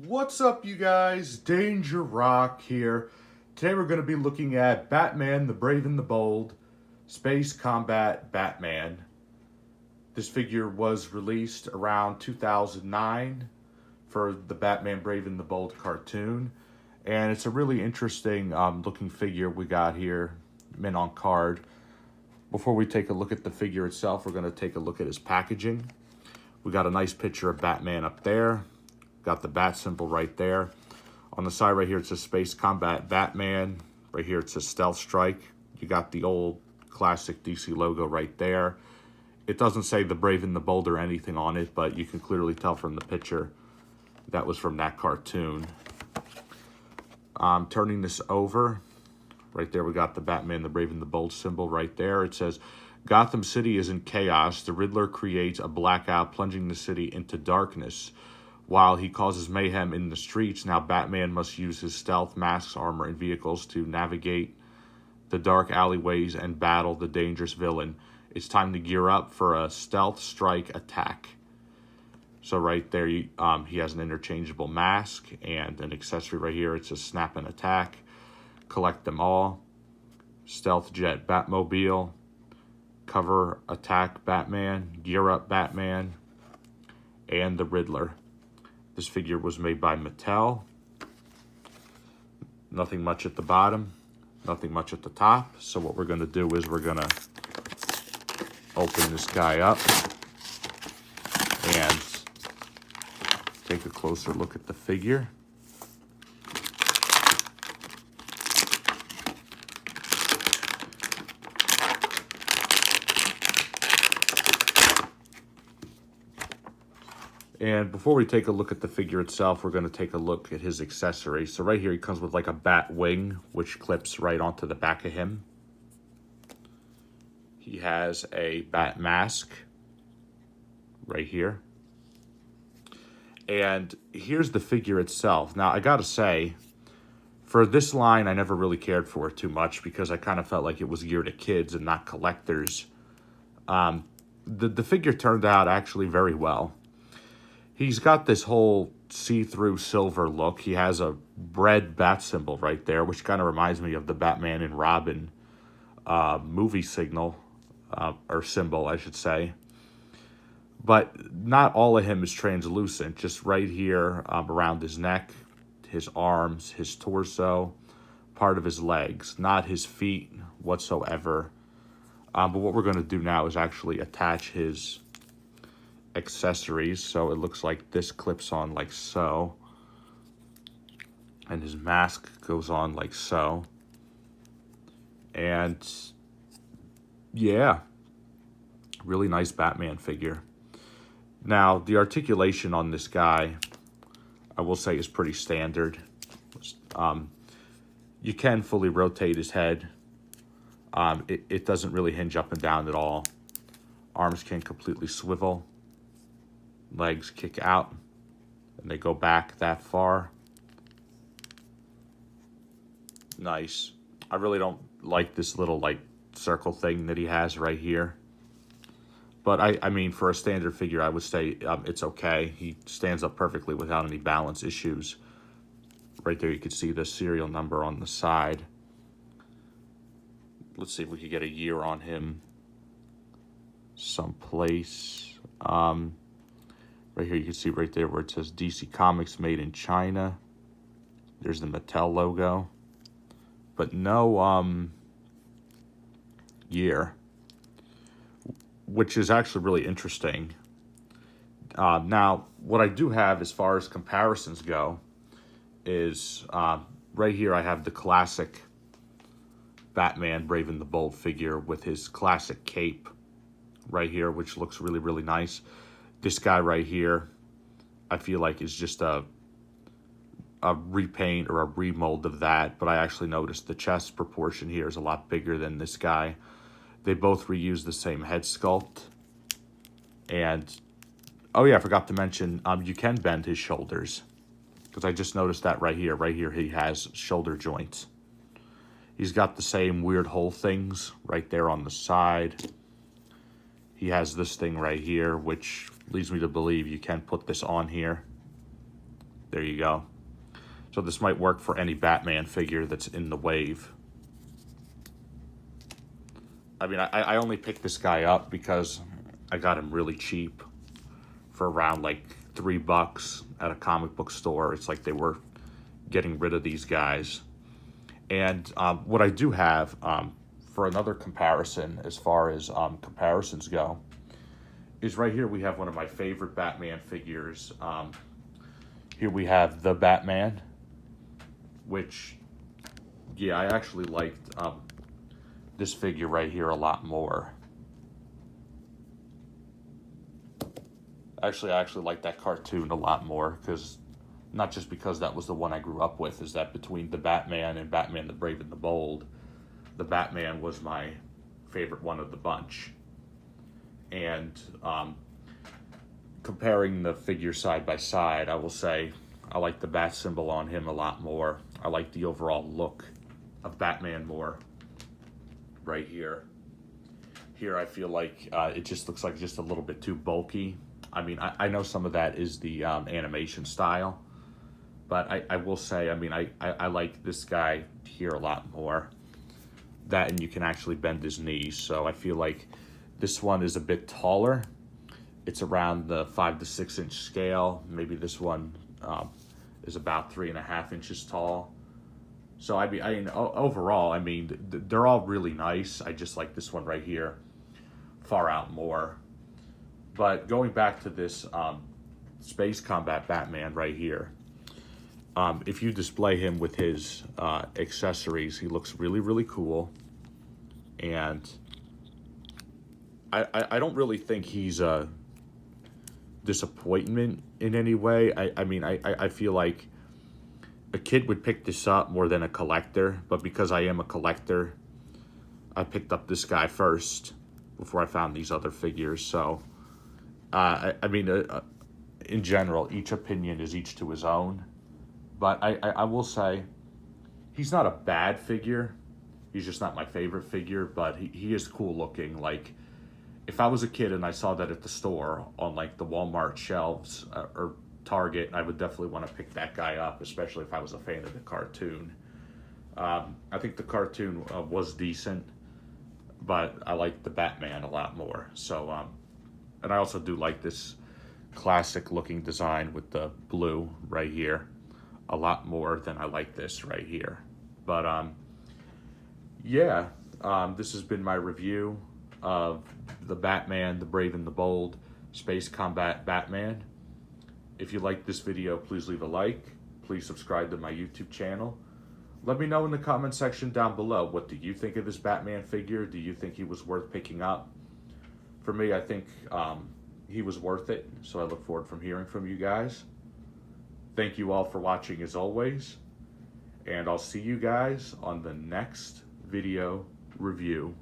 What's up, you guys? Danger Rock here. Today we're going to be looking at Batman the Brave and the Bold, Space Combat Batman. This figure was released around 2009 for the Batman Brave and the Bold cartoon. And it's a really interesting looking figure we got here, mint on card. Before we take a look at the figure itself, we're going to take a look at his packaging. We got a nice picture of Batman up there. Got the bat symbol right there. On the side right here, it says Space Combat Batman. Right here, it says Stealth Strike. You got the old classic DC logo right there. It doesn't say the Brave and the Bold or anything on it, but you can clearly tell from the picture that was from that cartoon. Turning this over, right there we got the Batman, the Brave and the Bold symbol right there. It says, Gotham City is in chaos. The Riddler creates a blackout, plunging the city into darkness. While he causes mayhem in the streets, now Batman must use his stealth, masks, armor, and vehicles to navigate the dark alleyways and battle the dangerous villain. It's time to gear up for a stealth strike attack. So right there, he has an interchangeable mask and an accessory right here. It says Snap and Attack. Collect them all. Stealth Jet Batmobile. Cover Attack Batman. Gear Up Batman. And the Riddler. This figure was made by Mattel. Nothing much at the bottom, nothing much at the top. So what we're going to do is we're going to open this guy up and take a closer look at the figure. And before we take a look at the figure itself, we're going to take a look at his accessories. So right here, he comes with like a bat wing, which clips right onto the back of him. He has a bat mask right here. And here's the figure itself. Now, I got to say, for this line, I never really cared for it too much because I kind of felt like it was geared at kids and not collectors. The figure turned out actually very well. He's got this whole see-through silver look. He has a red bat symbol right there, which kind of reminds me of the Batman and Robin movie signal, or symbol, I should say. But not all of him is translucent. Just right here around his neck, his arms, his torso, part of his legs. Not his feet whatsoever. But what we're going to do now is actually attach his accessories. So it looks like this clips on like so, and his mask goes on like so. And yeah, really nice Batman figure. Now the articulation on this guy, I will say, is pretty standard. You can fully rotate his head. It doesn't really hinge up and down at all. Arms can completely swivel. Legs kick out and they go back that far. Nice. I really don't like this little like circle thing that he has right here. But I mean, for a standard figure, I would say it's okay. He stands up perfectly without any balance issues. Right there, you can see the serial number on the side. Let's see if we could get a year on him someplace. Right here, you can see right there where it says DC Comics made in China. There's the Mattel logo. But no year, which is actually really interesting. Now, what I do have as far as comparisons go is right here I have the classic Batman Brave and the Bold figure with his classic cape right here, which looks really, really nice. This guy right here, I feel like is just a repaint or a remold of that, but I actually noticed the chest proportion here is a lot bigger than this guy. They both reuse the same head sculpt. And, oh yeah, I forgot to mention, you can bend his shoulders, because I just noticed that right here. Right here he has shoulder joints. He's got the same weird hole things right there on the side. He has this thing right here, which leads me to believe you can put this on here. There you go. So this might work for any Batman figure that's in the wave. I mean, I only picked this guy up because I got him really cheap for around like $3 at a comic book store. It's like they were getting rid of these guys. And what I do have for another comparison, as far as comparisons go, is right here we have one of my favorite Batman figures. Here we have the Batman, which, yeah, I actually liked this figure right here a lot more. Actually, I actually like that cartoon a lot more, because not just because that was the one I grew up with, is that between the Batman and Batman the Brave and the Bold, the Batman was my favorite one of the bunch. And comparing the figures side by side, I will say I like the bat symbol on him a lot more. I like the overall look of Batman more right here. Here I feel like it just looks like just a little bit too bulky. I mean, I know some of that is the animation style, but I will say, I mean, I like this guy here a lot more. That, and you can actually bend his knees, so I feel like this one is a bit taller. It's around the 5 to 6 inch scale. Maybe this one is about 3.5 inches tall. So I mean, overall, I mean, they're all really nice. I just like this one right here far out more. But going back to this Space Combat Batman right here, if you display him with his accessories, he looks really, really cool. And I don't really think he's a disappointment in any way. I mean, I feel like a kid would pick this up more than a collector, but because I am a collector, I picked up this guy first before I found these other figures. So I mean, in general, each opinion is each to his own. But I will say, he's not a bad figure. He's just not my favorite figure, but he is cool looking. Like, if I was a kid and I saw that at the store on like the Walmart shelves or Target, I would definitely want to pick that guy up, especially if I was a fan of the cartoon. I think the cartoon was decent, but I like the Batman a lot more. So, and I also do like this classic looking design with the blue right here a lot more than I like this right here. But yeah, this has been my review of the Batman, the Brave and the Bold Space Combat Batman. If you like this video, please leave a like. Please subscribe to my YouTube channel. Let me know in the comment section down below, what do you think of this Batman figure? Do you think he was worth picking up? For me, I think he was worth it, so I look forward from hearing from you guys. Thank you all for watching as always, and I'll see you guys on the next video review.